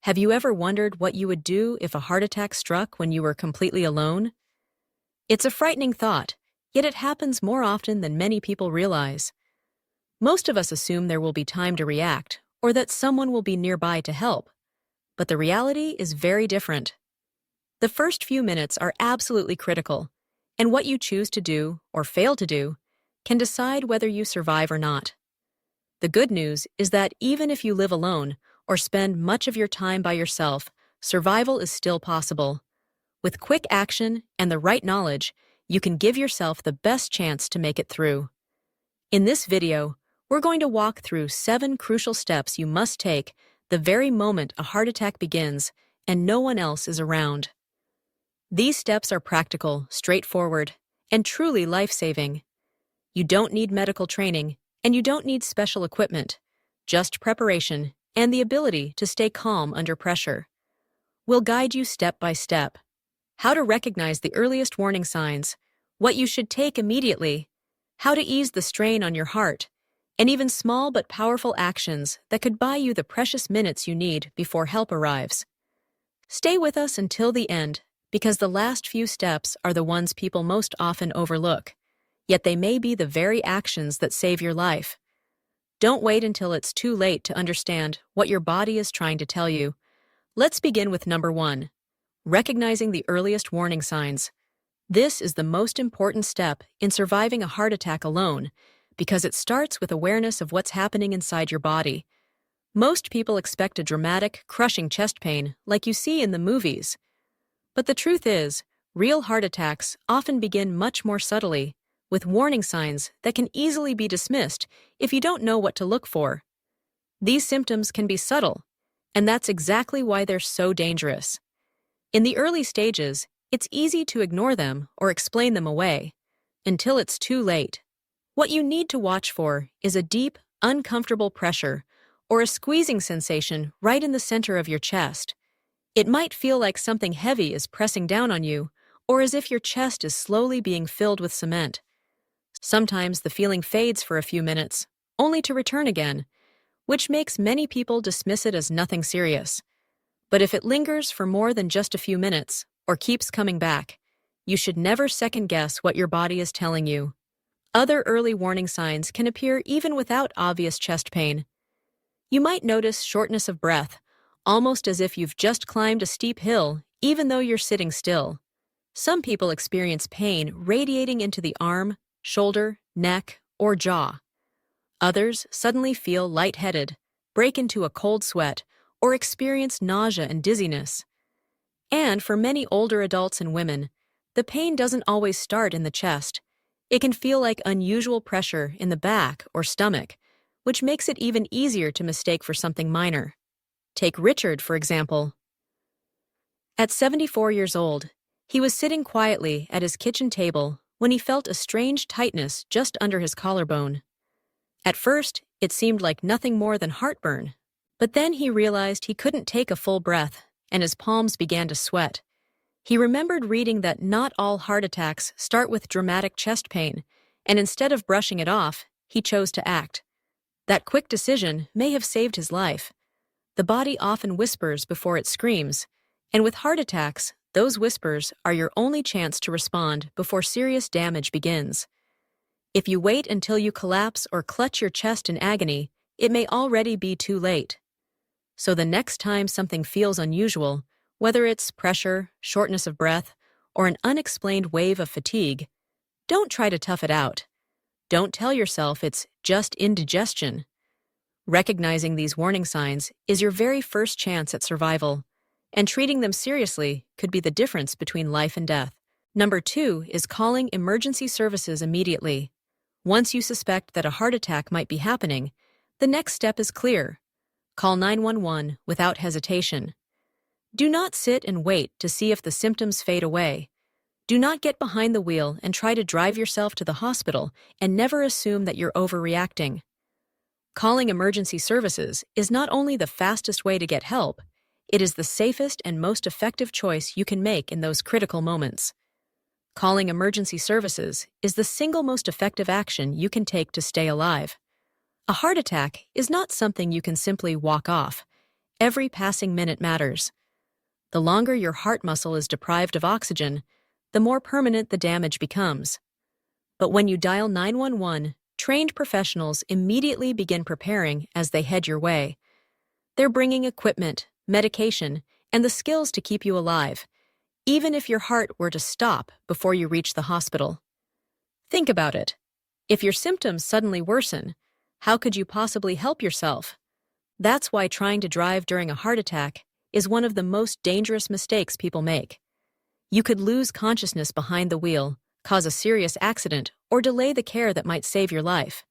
Have you ever wondered what you would do if a heart attack struck when you were completely alone? It's a frightening thought, yet it happens more often than many people realize. Most of us assume there will be time to react, or that someone will be nearby to help. But the reality is very different. The first few minutes are absolutely critical, and what you choose to do, or fail to do, can decide whether you survive or not. The good news is that even if you live alone, or spend much of your time by yourself, survival is still possible. With quick action and the right knowledge, you can give yourself the best chance to make it through. In this video, we're going to walk through 7 crucial steps you must take the very moment a heart attack begins and no one else is around. These steps are practical, straightforward, and truly life-saving. You don't need medical training, and you don't need special equipment, just preparation and the ability to stay calm under pressure. We'll guide you step by step. How to recognize the earliest warning signs, what you should take immediately, how to ease the strain on your heart, and even small but powerful actions that could buy you the precious minutes you need before help arrives. Stay with us until the end, because the last few steps are the ones people most often overlook, yet they may be the very actions that save your life. Don't wait until it's too late to understand what your body is trying to tell you. Let's begin with number 1. Recognizing the earliest warning signs. This is the most important step in surviving a heart attack alone, because it starts with awareness of what's happening inside your body. Most people expect a dramatic, crushing chest pain like you see in the movies. But the truth is, real heart attacks often begin much more subtly, with warning signs that can easily be dismissed if you don't know what to look for. These symptoms can be subtle, and that's exactly why they're so dangerous. In the early stages, it's easy to ignore them or explain them away, until it's too late. What you need to watch for is a deep, uncomfortable pressure or a squeezing sensation right in the center of your chest. It might feel like something heavy is pressing down on you, or as if your chest is slowly being filled with cement. Sometimes the feeling fades for a few minutes, only to return again, which makes many people dismiss it as nothing serious. But if it lingers for more than just a few minutes, or keeps coming back, you should never second-guess what your body is telling you. Other early warning signs can appear even without obvious chest pain. You might notice shortness of breath, almost as if you've just climbed a steep hill, even though you're sitting still. Some people experience pain radiating into the arm, shoulder, neck, or jaw. Others suddenly feel lightheaded, break into a cold sweat, or experience nausea and dizziness. And for many older adults and women, the pain doesn't always start in the chest. It can feel like unusual pressure in the back or stomach, which makes it even easier to mistake for something minor. Take Richard, for example. At 74 years old, he was sitting quietly at his kitchen table when he felt a strange tightness just under his collarbone. At first, it seemed like nothing more than heartburn, but then he realized he couldn't take a full breath, and his palms began to sweat. He remembered reading that not all heart attacks start with dramatic chest pain, and instead of brushing it off, he chose to act. That quick decision may have saved his life. The body often whispers before it screams, and with heart attacks, those whispers are your only chance to respond before serious damage begins. If you wait until you collapse or clutch your chest in agony, it may already be too late. So the next time something feels unusual, whether it's pressure, shortness of breath, or an unexplained wave of fatigue, don't try to tough it out. Don't tell yourself it's just indigestion. Recognizing these warning signs is your very first chance at survival, and treating them seriously could be the difference between life and death. Number 2 is calling emergency services immediately. Once you suspect that a heart attack might be happening, the next step is clear. Call 911 without hesitation. Do not sit and wait to see if the symptoms fade away. Do not get behind the wheel and try to drive yourself to the hospital and never assume that you're overreacting. Calling emergency services is not only the fastest way to get help, it is the safest and most effective choice you can make in those critical moments. Calling emergency services is the single most effective action you can take to stay alive. A heart attack is not something you can simply walk off, Every passing minute matters. The longer your heart muscle is deprived of oxygen, the more permanent the damage becomes. But when you dial 911, trained professionals immediately begin preparing as they head your way. They're bringing equipment, medication, and the skills to keep you alive, even if your heart were to stop before you reach the hospital. Think about it. If your symptoms suddenly worsen, how could you possibly help yourself? That's why trying to drive during a heart attack is one of the most dangerous mistakes people make. You could lose consciousness behind the wheel, cause a serious accident, or delay the care that might save your life.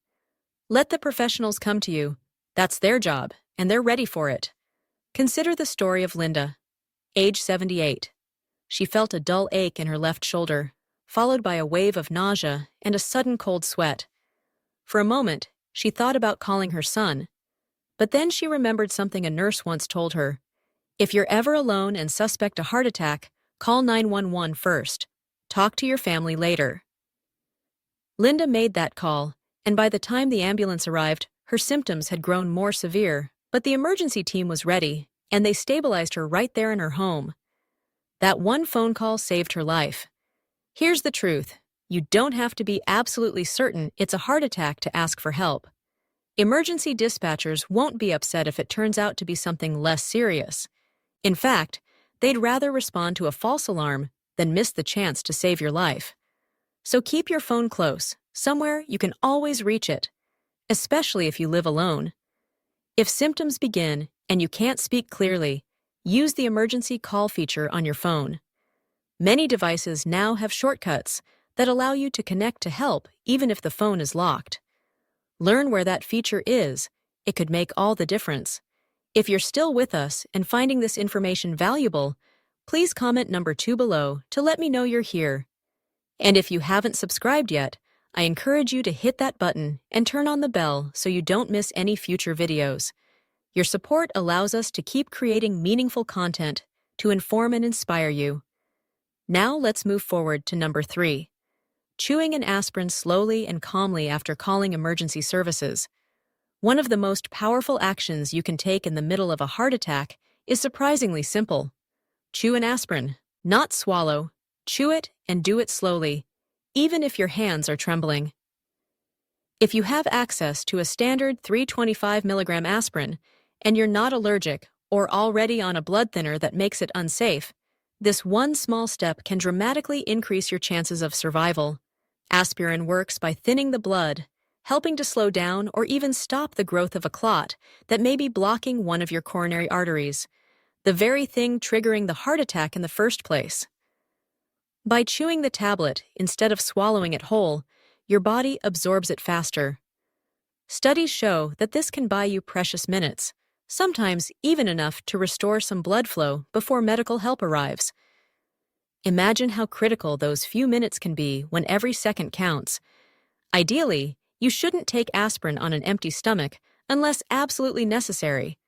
Let the professionals come to you. That's their job, and they're ready for it. Consider the story of Linda, age 78. She felt a dull ache in her left shoulder, followed by a wave of nausea and a sudden cold sweat. For a moment, she thought about calling her son, but then she remembered something a nurse once told her. If you're ever alone and suspect a heart attack, call 911 first. Talk to your family later. Linda made that call, and by the time the ambulance arrived, her symptoms had grown more severe, but the emergency team was ready, and they stabilized her right there in her home. That one phone call saved her life. Here's the truth. You don't have to be absolutely certain it's a heart attack to ask for help. Emergency dispatchers won't be upset if it turns out to be something less serious. In fact, they'd rather respond to a false alarm than miss the chance to save your life. So keep your phone close, somewhere you can always reach it, especially if you live alone. If symptoms begin and you can't speak clearly, use the emergency call feature on your phone. Many devices now have shortcuts that allow you to connect to help even if the phone is locked. Learn where that feature is. It could make all the difference. If you're still with us and finding this information valuable, please comment number 2 below to let me know you're here. And if you haven't subscribed yet, I encourage you to hit that button and turn on the bell so you don't miss any future videos. Your support allows us to keep creating meaningful content to inform and inspire you. Now let's move forward to number 3. Chewing an aspirin slowly and calmly after calling emergency services. One of the most powerful actions you can take in the middle of a heart attack is surprisingly simple. Chew an aspirin, not swallow. Chew it and do it slowly, even if your hands are trembling. If you have access to a standard 325 mg aspirin and you're not allergic or already on a blood thinner that makes it unsafe, this one small step can dramatically increase your chances of survival. Aspirin works by thinning the blood, helping to slow down or even stop the growth of a clot that may be blocking one of your coronary arteries, the very thing triggering the heart attack in the first place. By chewing the tablet instead of swallowing it whole, your body absorbs it faster. Studies show that this can buy you precious minutes, sometimes even enough to restore some blood flow before medical help arrives. Imagine how critical those few minutes can be when every second counts. Ideally, you shouldn't take aspirin on an empty stomach unless absolutely necessary.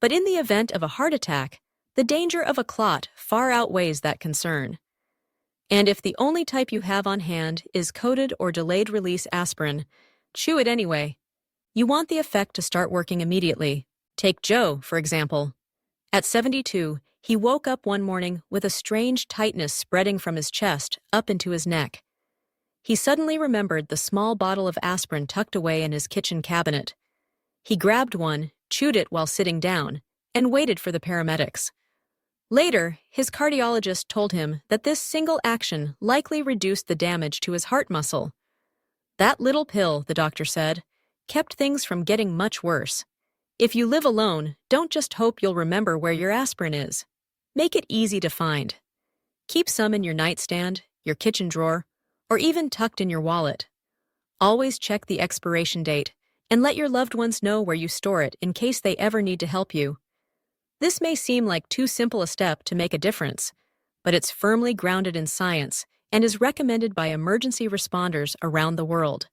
But in the event of a heart attack, the danger of a clot far outweighs that concern. And if the only type you have on hand is coated or delayed-release aspirin, chew it anyway. You want the effect to start working immediately. Take Joe, for example. At 72, he woke up one morning with a strange tightness spreading from his chest up into his neck. He suddenly remembered the small bottle of aspirin tucked away in his kitchen cabinet. He grabbed one, chewed it while sitting down, and waited for the paramedics. Later, his cardiologist told him that this single action likely reduced the damage to his heart muscle. That little pill, the doctor said, kept things from getting much worse. If you live alone, don't just hope you'll remember where your aspirin is. Make it easy to find. Keep some in your nightstand, your kitchen drawer, or even tucked in your wallet. Always check the expiration date and let your loved ones know where you store it in case they ever need to help you. This may seem like too simple a step to make a difference, but it's firmly grounded in science and is recommended by emergency responders around the world.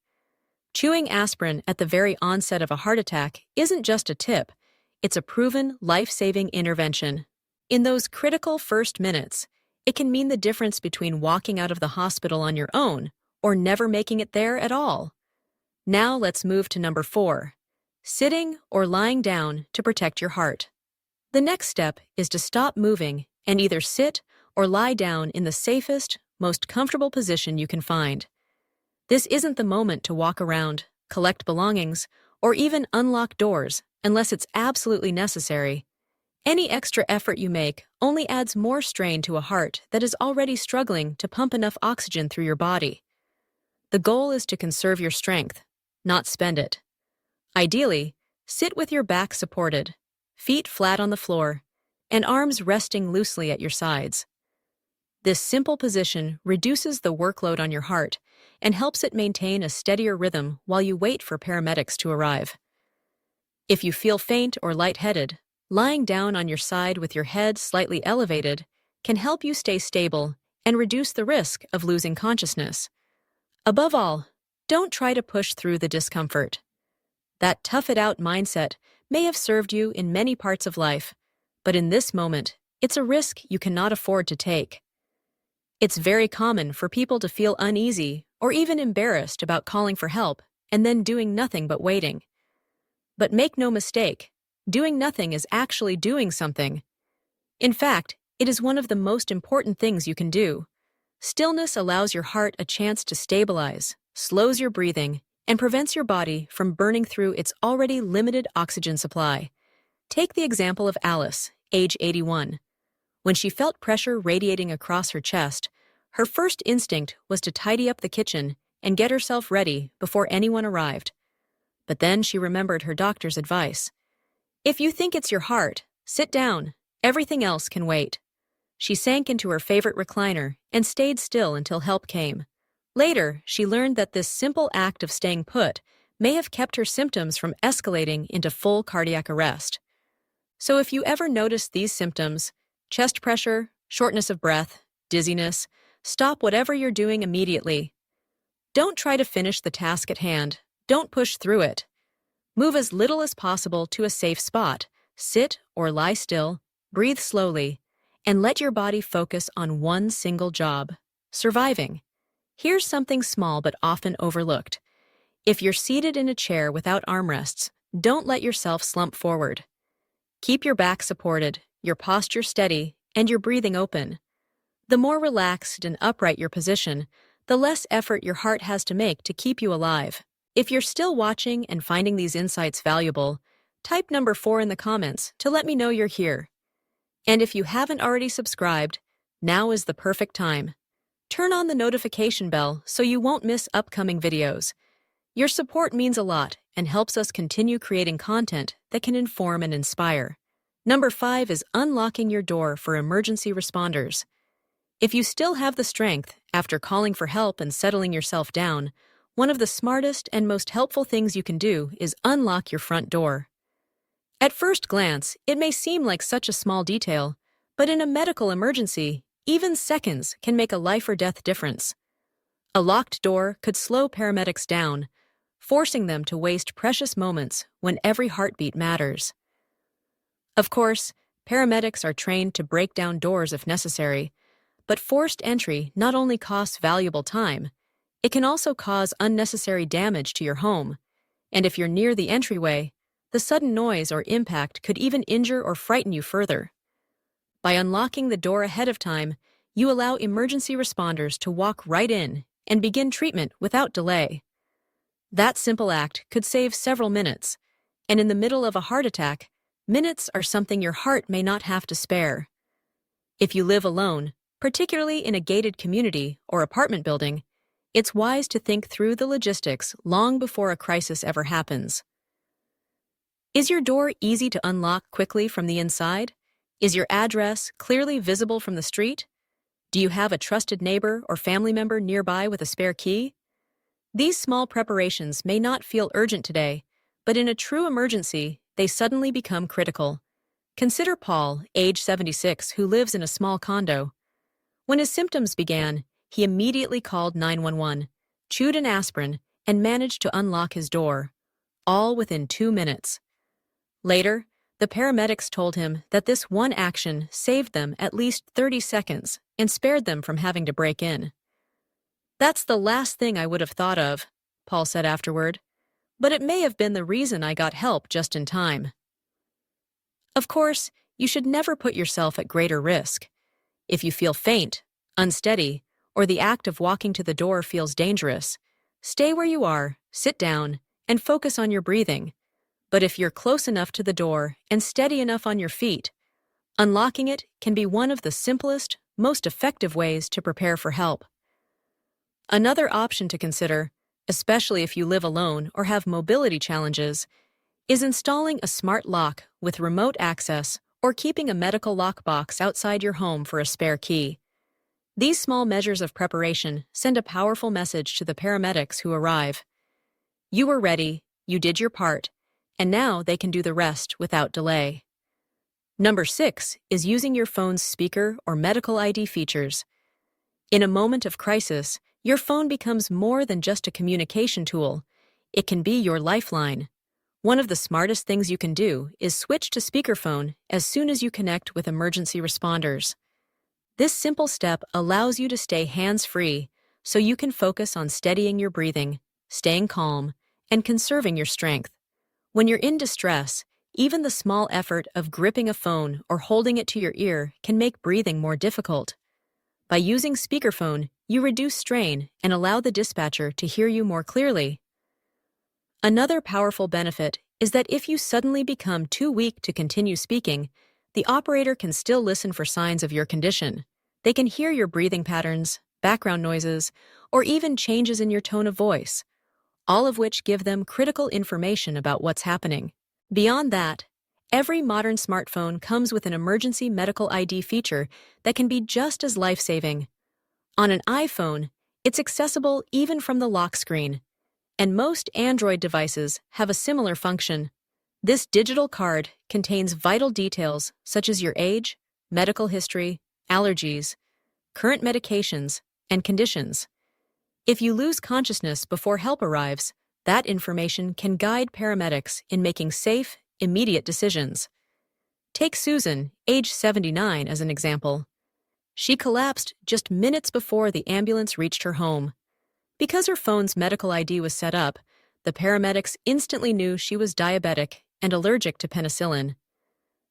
Chewing aspirin at the very onset of a heart attack isn't just a tip, it's a proven, life-saving intervention. In those critical first minutes, it can mean the difference between walking out of the hospital on your own or never making it there at all. Now let's move to number 4, sitting or lying down to protect your heart. The next step is to stop moving and either sit or lie down in the safest, most comfortable position you can find. This isn't the moment to walk around, collect belongings, or even unlock doors unless it's absolutely necessary. Any extra effort you make only adds more strain to a heart that is already struggling to pump enough oxygen through your body. The goal is to conserve your strength, not spend it. Ideally, sit with your back supported, feet flat on the floor, and arms resting loosely at your sides. This simple position reduces the workload on your heart and helps it maintain a steadier rhythm while you wait for paramedics to arrive. If you feel faint or lightheaded, lying down on your side with your head slightly elevated can help you stay stable and reduce the risk of losing consciousness. Above all, don't try to push through the discomfort. That tough-it-out mindset may have served you in many parts of life, but in this moment, it's a risk you cannot afford to take. It's very common for people to feel uneasy or even embarrassed about calling for help and then doing nothing but waiting. But make no mistake, doing nothing is actually doing something. In fact, it is one of the most important things you can do. Stillness allows your heart a chance to stabilize, slows your breathing, and prevents your body from burning through its already limited oxygen supply. Take the example of Alice, age 81. When she felt pressure radiating across her chest, her first instinct was to tidy up the kitchen and get herself ready before anyone arrived. But then she remembered her doctor's advice. If you think it's your heart, sit down. Everything else can wait. She sank into her favorite recliner and stayed still until help came. Later, she learned that this simple act of staying put may have kept her symptoms from escalating into full cardiac arrest. So if you ever notice these symptoms, chest pressure, shortness of breath, dizziness, stop whatever you're doing immediately. Don't try to finish the task at hand. Don't push through it. Move as little as possible to a safe spot. Sit or lie still, breathe slowly, and let your body focus on one single job: surviving. Here's something small but often overlooked. If you're seated in a chair without armrests, don't let yourself slump forward. Keep your back supported, your posture steady, and your breathing open. The more relaxed and upright your position, the less effort your heart has to make to keep you alive. If you're still watching and finding these insights valuable, type number 4 in the comments to let me know you're here. And if you haven't already subscribed, now is the perfect time. Turn on the notification bell so you won't miss upcoming videos. Your support means a lot and helps us continue creating content that can inform and inspire. Number 5 is unlocking your door for emergency responders. If you still have the strength after calling for help and settling yourself down, one of the smartest and most helpful things you can do is unlock your front door. At first glance, it may seem like such a small detail, but in a medical emergency, even seconds can make a life or death difference. A locked door could slow paramedics down, forcing them to waste precious moments when every heartbeat matters. Of course, paramedics are trained to break down doors if necessary, but forced entry not only costs valuable time, it can also cause unnecessary damage to your home, and if you're near the entryway, the sudden noise or impact could even injure or frighten you further. By unlocking the door ahead of time, you allow emergency responders to walk right in and begin treatment without delay. That simple act could save several minutes, and in the middle of a heart attack, minutes are something your heart may not have to spare. If you live alone, particularly in a gated community or apartment building, it's wise to think through the logistics long before a crisis ever happens. Is your door easy to unlock quickly from the inside? Is your address clearly visible from the street? Do you have a trusted neighbor or family member nearby with a spare key? These small preparations may not feel urgent today, but in a true emergency, they suddenly become critical. Consider Paul, age 76, who lives in a small condo. When his symptoms began, he immediately called 911, chewed an aspirin, and managed to unlock his door, all within 2 minutes. Later, the paramedics told him that this one action saved them at least 30 seconds and spared them from having to break in. "That's the last thing I would have thought of," Paul said afterward, "but it may have been the reason I got help just in time." Of course, you should never put yourself at greater risk. If you feel faint, unsteady, or the act of walking to the door feels dangerous, stay where you are, sit down, and focus on your breathing. But if you're close enough to the door and steady enough on your feet, unlocking it can be one of the simplest, most effective ways to prepare for help. Another option to consider, especially if you live alone or have mobility challenges, is installing a smart lock with remote access or keeping a medical lockbox outside your home for a spare key. These small measures of preparation send a powerful message to the paramedics who arrive. You were ready, you did your part, and now they can do the rest without delay. Number 6 is using your phone's speaker or medical ID features. In a moment of crisis, your phone becomes more than just a communication tool. It can be your lifeline. One of the smartest things you can do is switch to speakerphone as soon as you connect with emergency responders. This simple step allows you to stay hands-free so you can focus on steadying your breathing, staying calm, and conserving your strength. When you're in distress, even the small effort of gripping a phone or holding it to your ear can make breathing more difficult. By using speakerphone, you reduce strain and allow the dispatcher to hear you more clearly. Another powerful benefit is that if you suddenly become too weak to continue speaking, the operator can still listen for signs of your condition. They can hear your breathing patterns, background noises, or even changes in your tone of voice, all of which give them critical information about what's happening. Beyond that, every modern smartphone comes with an emergency medical ID feature that can be just as life-saving. On an iPhone, it's accessible even from the lock screen, and most Android devices have a similar function. This digital card contains vital details such as your age, medical history, allergies, current medications, and conditions. If you lose consciousness before help arrives, that information can guide paramedics in making safe, immediate decisions. Take Susan, age 79, as an example. She collapsed just minutes before the ambulance reached her home. Because her phone's medical ID was set up, the paramedics instantly knew she was diabetic and allergic to penicillin.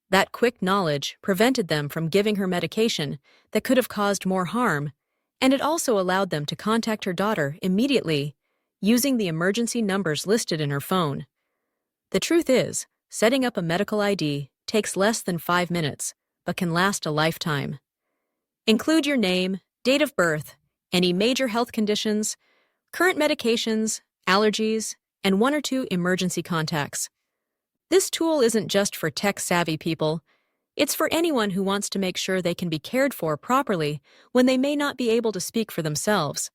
That quick knowledge prevented them from giving her medication that could have caused more harm, and it also allowed them to contact her daughter immediately, using the emergency numbers listed in her phone. The truth is, setting up a medical ID takes less than 5 minutes, but can last a lifetime. Include your name, date of birth, any major health conditions, current medications, allergies, and 1 or 2 emergency contacts. This tool isn't just for tech-savvy people. It's for anyone who wants to make sure they can be cared for properly when they may not be able to speak for themselves.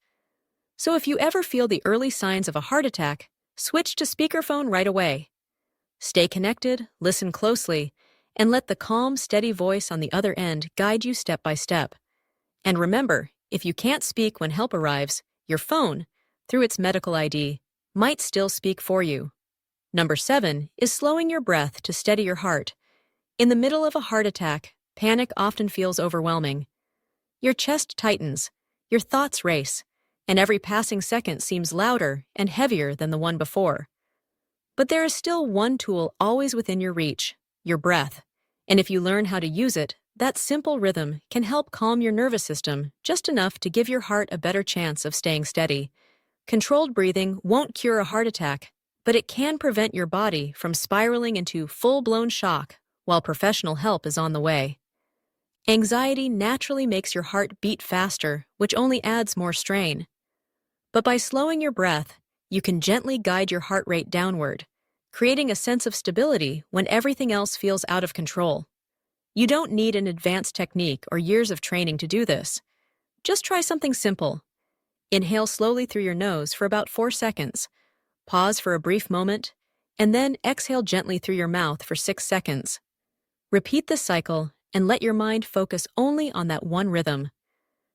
So if you ever feel the early signs of a heart attack, switch to speakerphone right away. Stay connected, listen closely, and let the calm, steady voice on the other end guide you step by step. And remember, if you can't speak when help arrives, your phone, through its medical ID, might still speak for you. Number 7 is slowing your breath to steady your heart. In the middle of a heart attack, panic often feels overwhelming. Your chest tightens, your thoughts race, and every passing second seems louder and heavier than the one before. But there is still one tool always within your reach, your breath. And if you learn how to use it, that simple rhythm can help calm your nervous system just enough to give your heart a better chance of staying steady. Controlled breathing won't cure a heart attack, but it can prevent your body from spiraling into full-blown shock while professional help is on the way. Anxiety naturally makes your heart beat faster, which only adds more strain. But by slowing your breath, you can gently guide your heart rate downward, creating a sense of stability when everything else feels out of control. You don't need an advanced technique or years of training to do this. Just try something simple. Inhale slowly through your nose for about 4 seconds. Pause for a brief moment, and then exhale gently through your mouth for 6 seconds. Repeat this cycle and let your mind focus only on that one rhythm.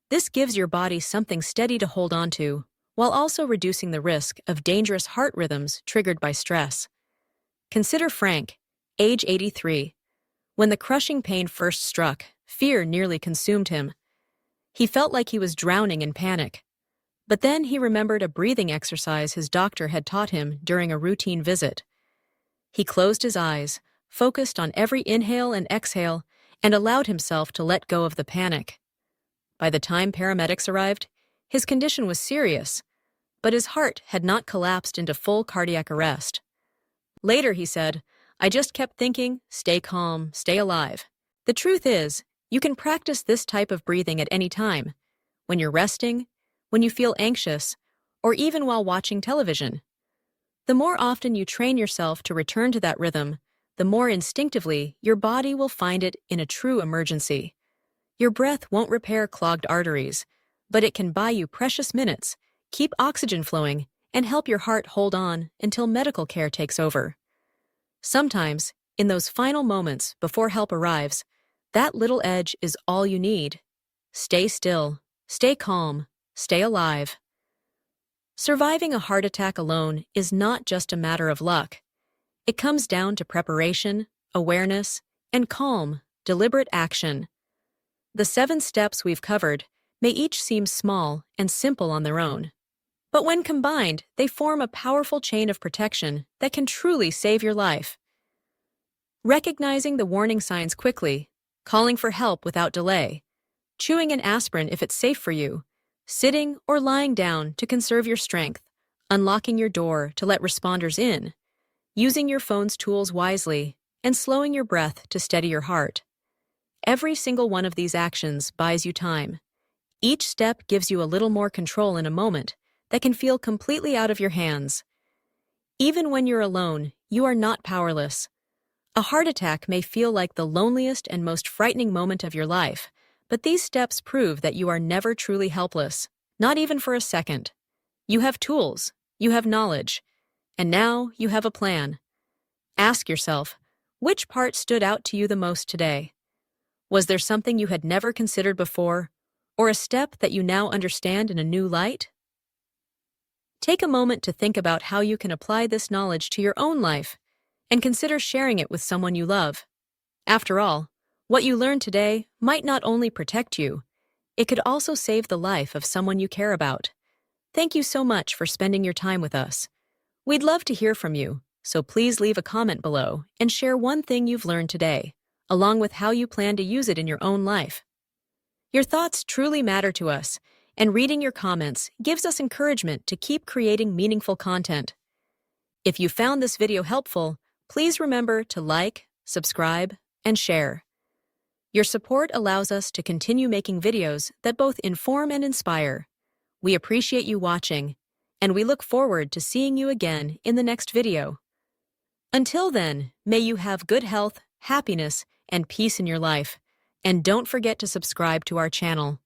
This gives your body something steady to hold on to, while also reducing the risk of dangerous heart rhythms triggered by stress. Consider Frank, age 83. When the crushing pain first struck, fear nearly consumed him. He felt like he was drowning in panic. But then he remembered a breathing exercise his doctor had taught him during a routine visit. He closed his eyes, focused on every inhale and exhale, and allowed himself to let go of the panic. By the time paramedics arrived, his condition was serious, but his heart had not collapsed into full cardiac arrest. Later, he said, "I just kept thinking, stay calm, stay alive." The truth is, you can practice this type of breathing at any time, when you're resting, when you feel anxious, or even while watching television. The more often you train yourself to return to that rhythm, the more instinctively your body will find it in a true emergency. Your breath won't repair clogged arteries, but it can buy you precious minutes, keep oxygen flowing, and help your heart hold on until medical care takes over. Sometimes, in those final moments before help arrives, that little edge is all you need. Stay still, stay calm, stay alive. Surviving a heart attack alone is not just a matter of luck. It comes down to preparation, awareness, and calm, deliberate action. The 7 steps we've covered may each seem small and simple on their own, but when combined, they form a powerful chain of protection that can truly save your life. Recognizing the warning signs quickly, calling for help without delay, chewing an aspirin if it's safe for you, sitting or lying down to conserve your strength, unlocking your door to let responders in, using your phone's tools wisely, and slowing your breath to steady your heart. Every single one of these actions buys you time. Each step gives you a little more control in a moment that can feel completely out of your hands. Even when you're alone, you are not powerless. A heart attack may feel like the loneliest and most frightening moment of your life, but these steps prove that you are never truly helpless, not even for a second. You have tools, you have knowledge, and now you have a plan. Ask yourself, which part stood out to you the most today? Was there something you had never considered before, or a step that you now understand in a new light? Take a moment to think about how you can apply this knowledge to your own life, and consider sharing it with someone you love. After all, what you learned today might not only protect you, it could also save the life of someone you care about. Thank you so much for spending your time with us. We'd love to hear from you, so please leave a comment below and share one thing you've learned today, along with how you plan to use it in your own life. Your thoughts truly matter to us, and reading your comments gives us encouragement to keep creating meaningful content. If you found this video helpful, please remember to like, subscribe, and share. Your support allows us to continue making videos that both inform and inspire. We appreciate you watching, and we look forward to seeing you again in the next video. Until then, may you have good health, happiness, and peace in your life, and don't forget to subscribe to our channel.